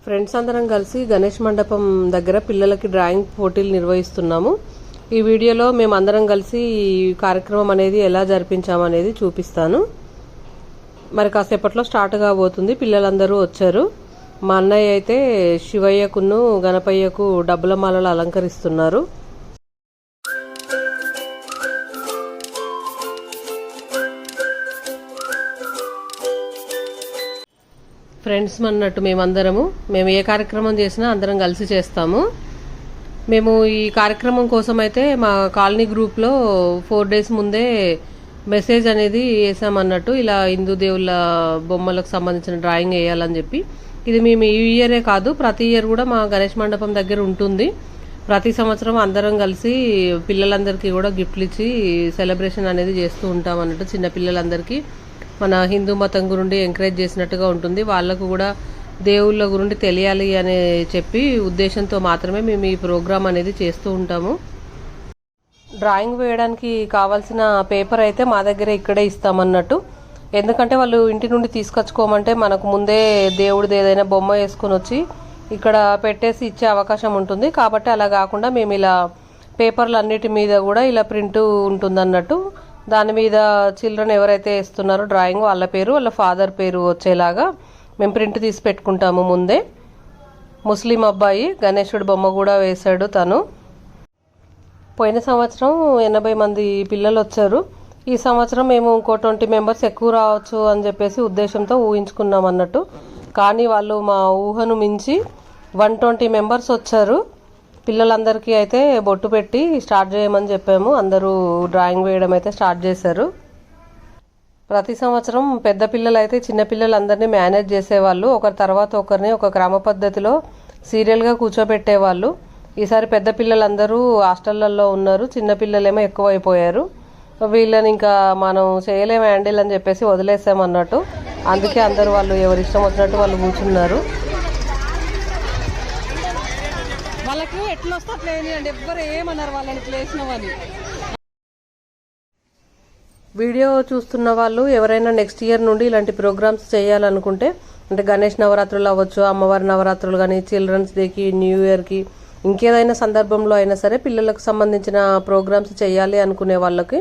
Friends అందరం కలిసి గణేష్ మండపం దగ్గర పిల్లలకి డ్రాయింగ్ పోటీలు నిర్వహిస్తున్నాము. ఈ వీడియోలో మేము అందరం కలిసి ఈ కార్యక్రమం అనేది ఎలా జరిపించామనేది చూపిస్తాను. మరి కాసేపట్లో స్టార్ట్ కాబోతుంది. పిల్లలందరూ వచ్చారు. మా అన్నయ్య అయితే శివయ్యకును గణపయ్యకు డబ్బుల మాలలు అలంకరిస్తున్నారు. ఫ్రెండ్స్ అన్నట్టు మేము ఏ కార్యక్రమం చేసినా అందరం కలిసి చేస్తాము. మేము ఈ కార్యక్రమం కోసం అయితే మా కాలనీ గ్రూప్లో 4 days ముందే మెసేజ్ అనేది వేసామన్నట్టు, ఇలా హిందూ దేవుళ్ళ బొమ్మలకు సంబంధించిన డ్రాయింగ్ వేయాలని చెప్పి. ఇది మేము ఈ ఇయరే కాదు, ప్రతి ఇయర్ కూడా మా గణేష్ మండపం దగ్గర ఉంటుంది. ప్రతి సంవత్సరం అందరం కలిసి పిల్లలందరికీ కూడా గిఫ్ట్లు ఇచ్చి సెలబ్రేషన్ అనేది చేస్తూ ఉంటాం అన్నట్టు. చిన్న పిల్లలందరికీ మన హిందూ మతం గురించి ఎంకరేజ్ చేసినట్టుగా ఉంటుంది. వాళ్ళకు కూడా దేవుళ్ళ గురించి తెలియాలి అని చెప్పి ఉద్దేశంతో మాత్రమే మేము ఈ ప్రోగ్రాం అనేది చేస్తూ ఉంటాము. డ్రాయింగ్ వేయడానికి కావాల్సిన పేపర్ అయితే మా దగ్గర ఇక్కడే ఇస్తామన్నట్టు. ఎందుకంటే వాళ్ళు ఇంటి నుండి తీసుకొచ్చుకోమంటే మనకు ముందే దేవుడిది ఏదైనా బొమ్మ వేసుకొని వచ్చి ఇక్కడ పెట్టేసి ఇచ్చే అవకాశం ఉంటుంది. కాబట్టి అలా కాకుండా మేము ఇలా పేపర్లు అన్నిటి మీద కూడా ఇలా ప్రింట్ ఉంటుంది అన్నట్టు. దాని మీద చిల్డ్రన్ ఎవరైతే వేస్తున్నారో డ్రాయింగ్ వాళ్ళ పేరు, వాళ్ళ ఫాదర్ పేరు వచ్చేలాగా మేము ప్రింట్ తీసి పెట్టుకుంటాము ముందే. ముస్లిం అబ్బాయి గణేశుడి బొమ్మ కూడా వేశాడు తను. పోయిన సంవత్సరం 80 మంది పిల్లలు వచ్చారు. ఈ సంవత్సరం మేము ఇంకో 20 members ఎక్కువ రావచ్చు అని చెప్పేసి ఉద్దేశంతో ఊహించుకున్నాం అన్నట్టు. కానీ వాళ్ళు మా ఊహను మించి 120 members వచ్చారు. పిల్లలందరికీ అయితే బొట్టు పెట్టి స్టార్ట్ చేయమని చెప్పాము. అందరూ డ్రాయింగ్ వేయడం అయితే స్టార్ట్ చేశారు. ప్రతి సంవత్సరం పెద్ద పిల్లలు అయితే చిన్న పిల్లలందరినీ మేనేజ్ చేసేవాళ్ళు. ఒకరి తర్వాత ఒకరిని ఒక క్రమ పద్ధతిలో సీరియల్గా కూర్చోబెట్టేవాళ్ళు. ఈసారి పెద్ద పిల్లలందరూ హాస్టళ్లలో ఉన్నారు, చిన్న పిల్లలేమో ఎక్కువైపోయారు. వీళ్ళని ఇంకా మనం చేయలేము హ్యాండిల్ అని చెప్పేసి వదిలేసామన్నట్టు. అందుకే అందరూ వాళ్ళు ఎవరి ఇష్టం వచ్చినట్టు వాళ్ళు కూర్చున్నారు. వాళ్ళకు ఎట్లా వస్తే అట్లా వేయండి, ఎవ్వరు ఏమన్నారు వాళ్ళని ప్లేసినవని. వీడియో చూస్తున్న వాళ్ళు ఎవరైనా నెక్స్ట్ ఇయర్ నుండి ఇలాంటి ప్రోగ్రామ్స్ చేయాలనుకుంటే, అంటే గణేష్ నవరాత్రులు అవ్వచ్చు, అమ్మవారి నవరాత్రులు కానీ, చిల్డ్రన్స్ డేకి, న్యూ ఇయర్కి, ఇంకేదైనా సందర్భంలో అయినా సరే పిల్లలకు సంబంధించిన ప్రోగ్రామ్స్ చేయాలి అనుకునే వాళ్ళకి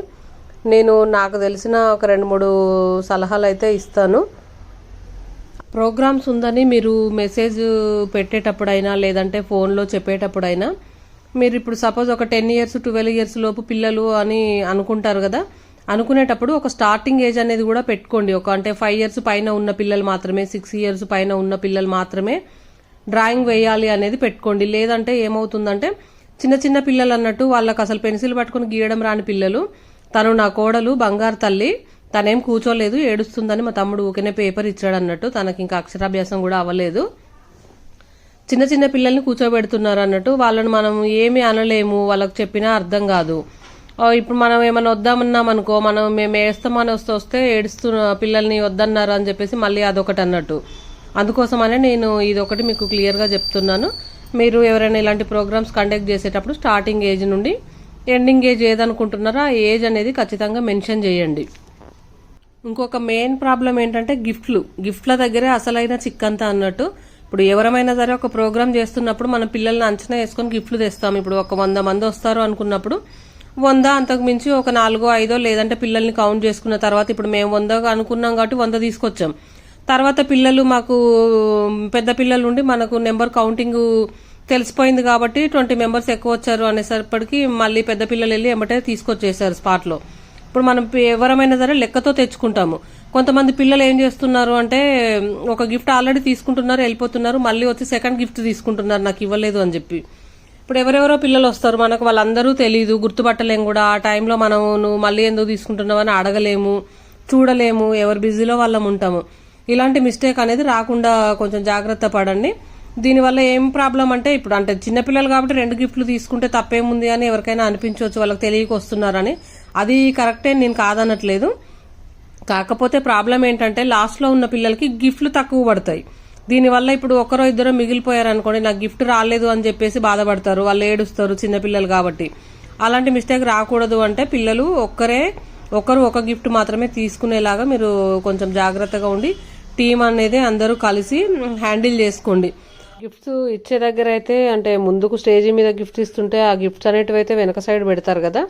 నేను నాకు తెలిసిన ఒక 2-3 సలహాలు అయితే ఇస్తాను. ప్రోగ్రామ్స్ ఉందని మీరు మెసేజ్ పెట్టేటప్పుడైనా లేదంటే ఫోన్లో చెప్పేటప్పుడైనా మీరు ఇప్పుడు సపోజ్ ఒక 10 years 12 years లోపు పిల్లలు అని అనుకుంటారు కదా, అనుకునేటప్పుడు ఒక స్టార్టింగ్ ఏజ్ అనేది కూడా పెట్టుకోండి. అంటే 5 years పైన ఉన్న పిల్లలు మాత్రమే, 6 years పైన ఉన్న పిల్లలు మాత్రమే డ్రాయింగ్ వేయాలి అనేది పెట్టుకోండి. లేదంటే ఏమవుతుందంటే చిన్న చిన్న పిల్లలు అన్నట్టు వాళ్ళకి అసలు పెన్సిల్ పట్టుకుని గీయడం రాని పిల్లలు. తను నా కోడలు బంగారు తల్లి, తనేం కూర్చోలేదు, ఏడుస్తుందని మా తమ్ముడు ఊకనే పేపర్ ఇచ్చాడు అన్నట్టు. తనకి ఇంకా అక్షరాభ్యాసం కూడా అవ్వలేదు. చిన్న చిన్న పిల్లల్ని కూర్చోబెడుతున్నారు అన్నట్టు. వాళ్ళని మనం ఏమీ అనలేము, వాళ్ళకి చెప్పినా అర్థం కాదు. ఇప్పుడు మనం ఏమైనా వద్దామన్నాం అనుకో, మేము వేస్తామని వస్తే ఏడుస్తున్న పిల్లల్ని వద్దన్నారు అని చెప్పేసి మళ్ళీ అదొకటి అన్నట్టు. అందుకోసమనే నేను ఇదొకటి మీకు క్లియర్గా చెప్తున్నాను. మీరు ఎవరైనా ఇలాంటి ప్రోగ్రామ్స్ కండక్ట్ చేసేటప్పుడు స్టార్టింగ్ ఏజ్ నుండి ఎండింగ్ ఏజ్ ఏదనుకుంటున్నారో ఆ ఏజ్ అనేది ఖచ్చితంగా మెన్షన్ చేయండి. ఇంకొక మెయిన్ ప్రాబ్లం ఏంటంటే గిఫ్ట్ల దగ్గరే అసలైన చిక్కంతా అన్నట్టు. ఇప్పుడు ఎవరమైనా సరే ఒక ప్రోగ్రామ్ చేస్తున్నప్పుడు మన పిల్లల్ని అంచనా వేసుకొని గిఫ్ట్లు తెస్తాం. ఇప్పుడు ఒక 100 మంది వస్తారు అనుకున్నప్పుడు 100 అంతకు మించి ఒక 4-5 లేదంటే పిల్లల్ని కౌంట్ చేసుకున్న తర్వాత, ఇప్పుడు మేము 100 అనుకున్నాం కాబట్టి 100 తీసుకొచ్చాం. తర్వాత పిల్లలు మాకు పెద్ద పిల్లలు ఉండి మనకు నెంబర్ కౌంటింగ్ తెలిసిపోయింది కాబట్టి 20 members ఎక్కువ వచ్చారు అనేసరిపటికి మళ్ళీ పెద్ద పిల్లలు వెళ్ళి ఎమ్మటే తీసుకొచ్చేసారు స్పాట్లో. ఇప్పుడు మనం ఎవరమైనా సరే లెక్కతో తెచ్చుకుంటాము. కొంతమంది పిల్లలు ఏం చేస్తున్నారు అంటే ఒక గిఫ్ట్ ఆల్రెడీ తీసుకుంటున్నారు, వెళ్ళిపోతున్నారు, మళ్ళీ వచ్చి సెకండ్ గిఫ్ట్ తీసుకుంటున్నారు నాకు ఇవ్వలేదు అని చెప్పి. ఇప్పుడు ఎవరెవరో పిల్లలు వస్తారు, మనకు వాళ్ళందరూ తెలియదు, గుర్తుపట్టలేము కూడా. ఆ టైంలో మనం నువ్వు మళ్ళీ ఎందుకు తీసుకుంటున్నావు అని అడగలేము, చూడలేము, ఎవరు బిజీలో వాళ్ళం ఉంటాము. ఇలాంటి మిస్టేక్ అనేది రాకుండా కొంచెం జాగ్రత్త పడండి. దీనివల్ల ఏం ప్రాబ్లం అంటే, ఇప్పుడు అంటే చిన్నపిల్లలు కాబట్టి 2 గిఫ్ట్లు తీసుకుంటే తప్పేముంది అని ఎవరికైనా అనిపించవచ్చు, వాళ్ళకి తెలియక వస్తున్నారని. అది కరెక్టే, నేను కాదనట్లేదు. కాకపోతే ప్రాబ్లం ఏంటంటే లాస్ట్లో ఉన్న పిల్లలకి గిఫ్ట్లు తక్కువ పడతాయి. దీనివల్ల ఇప్పుడు ఒకరో ఇద్దరో మిగిలిపోయారు అనుకోండి, నాకు గిఫ్ట్ రాలేదు అని చెప్పేసి బాధపడతారు, వాళ్ళు ఏడుస్తారు చిన్నపిల్లలు కాబట్టి. అలాంటి మిస్టేక్ రాకూడదు అంటే పిల్లలు ఒకరు ఒక గిఫ్ట్ మాత్రమే తీసుకునేలాగా మీరు కొంచెం జాగ్రత్తగా ఉండి టీం అనేది అందరూ కలిసి హ్యాండిల్ చేసుకోండి. గిఫ్ట్స్ ఇచ్చే దగ్గర అయితే అంటే ముందుకు స్టేజీ మీద గిఫ్ట్స్ ఇస్తుంటే ఆ గిఫ్ట్స్ అనేటివి అయితే వెనక సైడ్ పెడతారు కదా,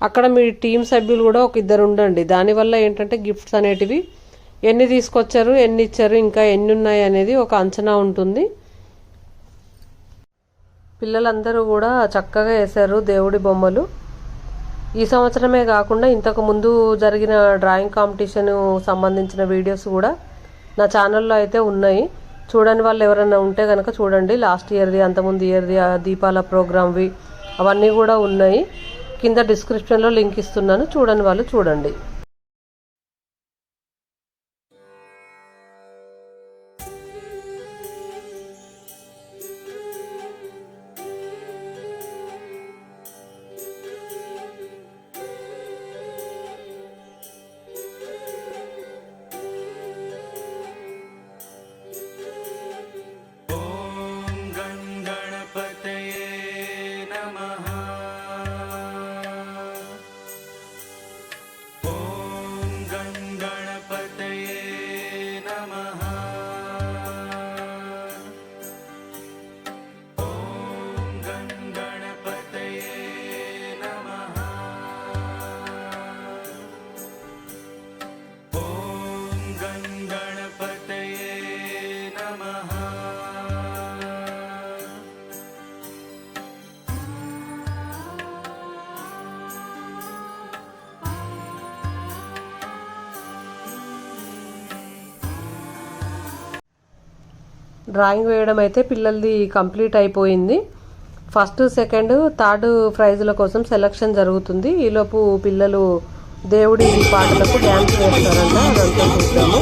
అక్కడ మీ టీం సభ్యులు కూడా ఒక ఇద్దరు ఉండండి. దానివల్ల ఏంటంటే గిఫ్ట్స్ అనేటివి ఎన్ని తీసుకొచ్చారు, ఎన్ని ఇచ్చారు, ఇంకా ఎన్ని ఉన్నాయి అనేది ఒక అంచనా ఉంటుంది. పిల్లలందరూ కూడా చక్కగా వేశారు దేవుడి బొమ్మలు. ఈ సంవత్సరమే కాకుండా ఇంతకు ముందు జరిగిన డ్రాయింగ్ కాంపిటీషన్ సంబంధించిన వీడియోస్ కూడా నా ఛానల్లో అయితే ఉన్నాయి. చూడని వాళ్ళు ఎవరైనా ఉంటే కనుక చూడండి. లాస్ట్ ఇయర్ది, అంతకుముందు ఇయర్ది, దీపాల ప్రోగ్రామ్వి అవన్నీ కూడా ఉన్నాయి. కింద డిస్క్రిప్షన్లో లింక్ ఇస్తున్నాను, చూడని వాళ్ళు చూడండి. డ్రాయింగ్ వేయడం అయితే పిల్లలది కంప్లీట్ అయిపోయింది. ఫస్ట్, సెకండ్, థర్డ్ ప్రైజుల కోసం సెలక్షన్ జరుగుతుంది. ఈలోపు పిల్లలు దేవుడి పాటలకు డ్యాన్స్ వేస్తారంట. అదంతా చూద్దాము.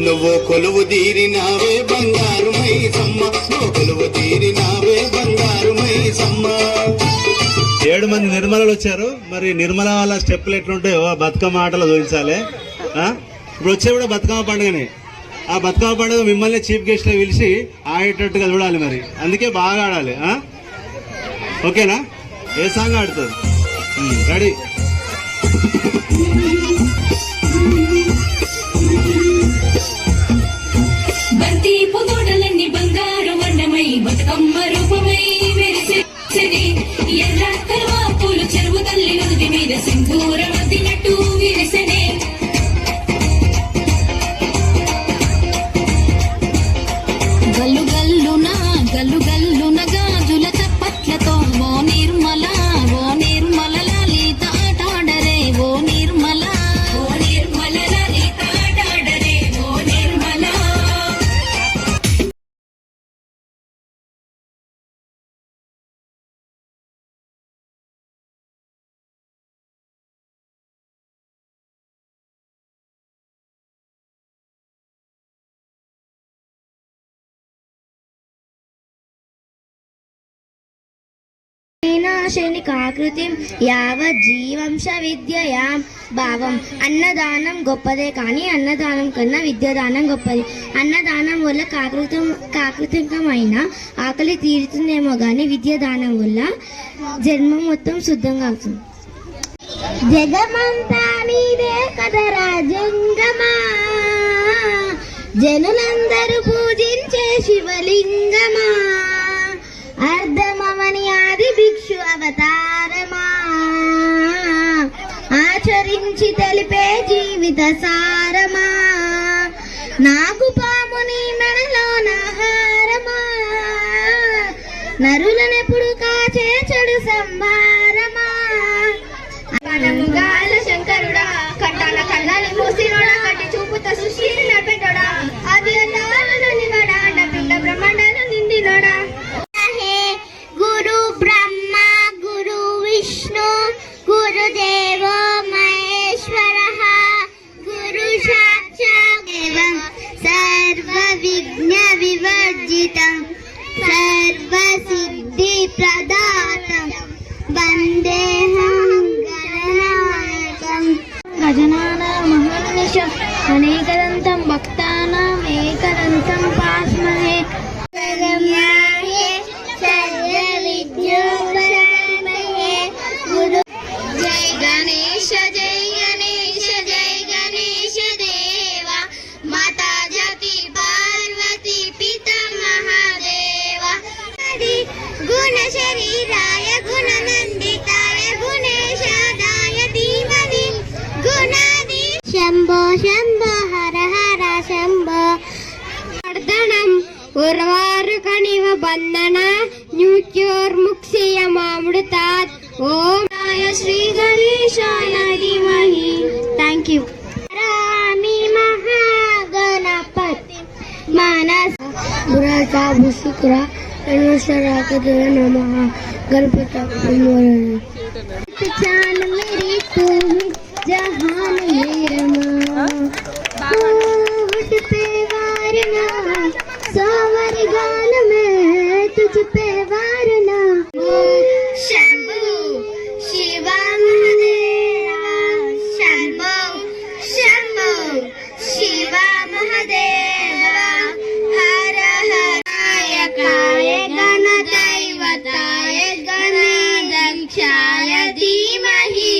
నువ్వు కొలువు తీరినావే బంగారు మైసమ్మ, నువ్వు కొలువు తీరినావే బంగారు మైసమ్మ. 7 మంది నిర్మలలు వచ్చారు. మరి నిర్మల వాళ్ళ స్టెప్పులు ఎట్లుంటాయో బతుకమ్మ ఆటలు చూపించాలి. ఇప్పుడు వచ్చే కూడా బతుకమ్మ పండుగనే. ఆ బతుకమ్మ పండుగ మిమ్మల్ని చీఫ్ గెస్ట్ లో పిలిచి ఆడేటట్టుగా చూడాలి. మరి అందుకే బాగా ఆడాలి. ఓకేనా? ఏ సాంగ్ ఆడుతుంది? రెడీ? బంతి పొగోడలన్నీ బంగారు వర్ణమై బతుకమ్మ రూపమై మెరిసెని, ఎర్ర కలువ పూలు చెరువు తల్లి నుదుటి మీద సింధూరం అద్దినట్టు విరిసెనే. గల్లు గల్లున గల్లు గల్లున గాజుల చప్పట్లతో ఓ నిర్మల లాలిత ఆటాడరే ఓ నిర్మల. శనికాకృతిం యావజ్జీవంశ విద్యయాం భావం. అన్నదానం గొప్పదే కానీ అన్నదానం కన్నా విద్యాదానం గొప్పది. అన్నదానం వల్ల కాకృతికమైన ఆకలి తీరుతుందేమో కానీ విద్యాదానం వల్ల జన్మ మొత్తం శుద్ధంగా అవుతుంది. జగమంతా నీదే కదరా జంగమా, జనులందరూ పూజించే శివలింగమా, అర్ధమవని ఆది భిక్షు అవతారమా, ఆచరించి తెలిపే జీవిత సారమా, నాకు పాముని మెడలో నాహారమా, నరులనెప్పుడు కాచే చెడు సంహారమా. గాల శంకరుడా, కట్టాల కళ్ళని మూసినోడా, కట్టి చూపుత సృష్టిని నడిపెట్టోడా, అది నివడా, పిండ బ్రహ్మాండాలు నిండినోడా. గురు బ్రహ్మ గురు విష్ణు గురుదేవో మహేశ్వర, గురు సాక్షాత్ దేవం సర్వ విఘ్న వివర్జితం, సర్వ సిద్ధి ప్రదాతం, వందేహం గణనాయకం. గజానన మహర్నిశం అనేకదంతం భక్తానాం ఏకదంతం పాస్మహే. సర్వ విఘ్నోపశాంతయే. గురు జై గణేశ జై గణేశ జై గణేశ దేవ, మాతా జాతి పార్వతి పిత మహాదేవ. గుణ శరీరాయ గుణ నందితాయ గుణేశాదాయ ధీమహి గుణాది. శంభో శంభో హర హర శంభో. వర్ధనం ఉర్వారుకనివ బంధన న్యూత్యోర్ముక్షీయ మామృతాత్. ఓం శ్రీ గణేశాయ ధీమహి. Thank you. రామి మహాగణపతి మనస గురాచా భుశుక్ర नमः गणपति चाल मेरी तुम जहान मेरा होठ पे वारना, सावर गान में तुझ पे वारना. शंभु शिव महादेवा, शंभु शंभु शिव महादेवा, हर हराय काय गणदैवताय गणाध्यक्षाय धीमहि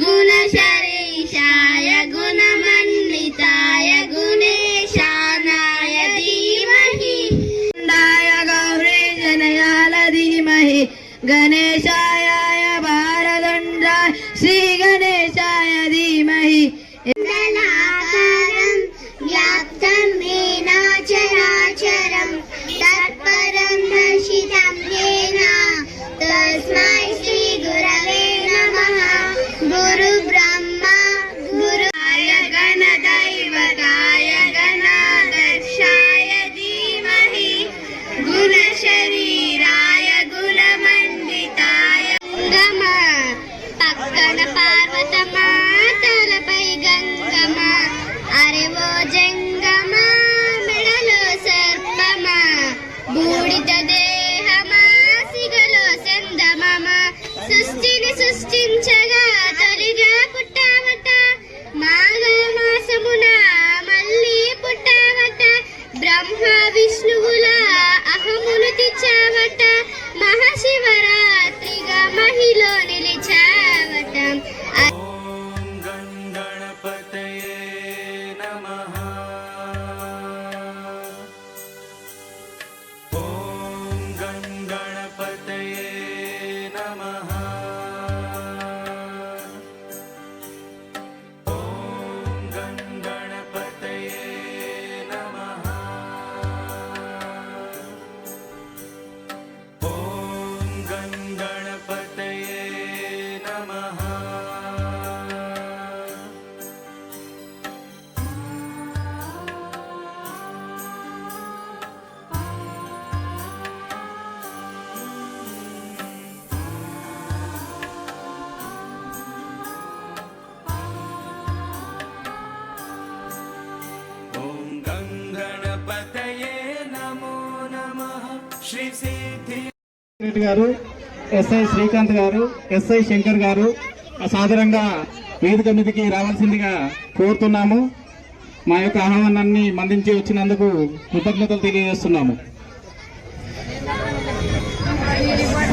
गुणशरीशाय गुणमण्डिताय गुणेशानाय धीमहि. गौरी जनयाल धीमहि गणेशाय भारदण्डाय श्री गणेशाय धीमहि. मंडलाकारं व्याप्तं येन चराचरं तत्परं दर्शितं येन तस्मै श्री गुरवे नमः. गुरु ब्रह्मा गुरुवाय गणदैवताय गणाध्यक्षाय धीमहि गुणशरीराय गुणमण्डिताय. गम పక్కన పార్వతమ్మ తలపై గంగమ్మ, అరే ఓ జంగమ్మ మెడలో సర్పమా, బూడిద దేహమా సిగలో చందమామ, సృష్టిని సృష్టించగా తొలిగా పుట్టావట, మాఘ మాసమున మళ్ళీ పుట్టావట, బ్రహ్మ విష్ణువుల అహములు తెచ్చావట, మహాశివరాత్రిగా మహిలో నిలిచావట. ఓం గణపతయే నమః. ఓం గణపతయే నమః. ఓం గణపతయే నమః. ఓం గణపతయే నమః. ఓం గణపతయే నమో నమః. శ్రీ సిద్ధి రెడ్డి గారు ఎస్ఐ శ్రీకాంత్ గారు, ఎస్ఐ శంకర్ గారు సాధారణంగా వేదిక మీదకి రావాల్సిందిగా కోరుతున్నాము. మా యొక్క ఆహ్వానాన్ని మందించి వచ్చినందుకు కృతజ్ఞతలు తెలియజేస్తున్నాము.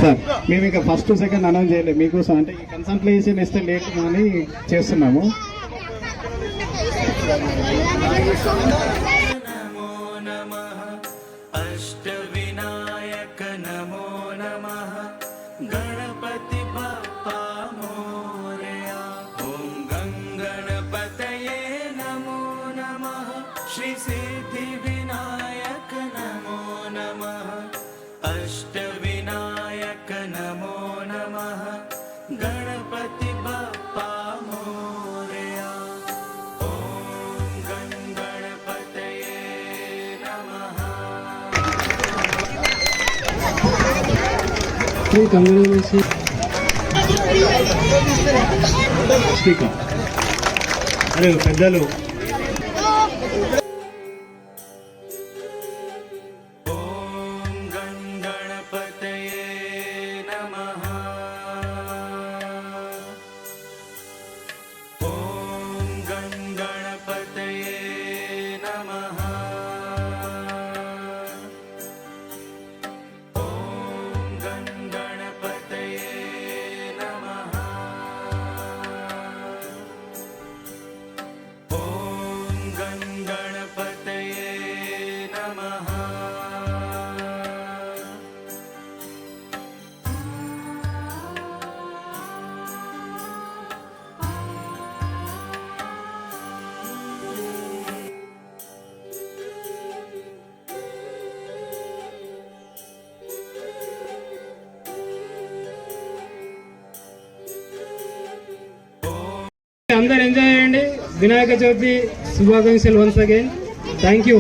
సార్, మేము ఇంకా ఫస్ట్ సెకండ్ అనౌన్స్ చేయలేదు మీకోసం, అంటే ఈ కన్సల్టేషన్ ఇస్తే లేట్ అని చేస్తున్నాము. नमो नमः अष्टविनायक नमो नमः गणपति बप्पा मोरया ॐ गणपतये नमो नमः श्री सिद्धिविनायक नमो नमः अष्टविनायक नमो नमः गणपति बप्पा मोरया ॐ गणपतये नमः అరే పెద్దలు ॐ गणपतये नमः ॐ गणपतये नमः ॐ गणपतये नमः ॐ गणपतये नमः అందరు ఎంజాయ్ చేయండి. వినాయక చవితి శుభాకాంక్షలు వన్స్ అగైన్. Thank you.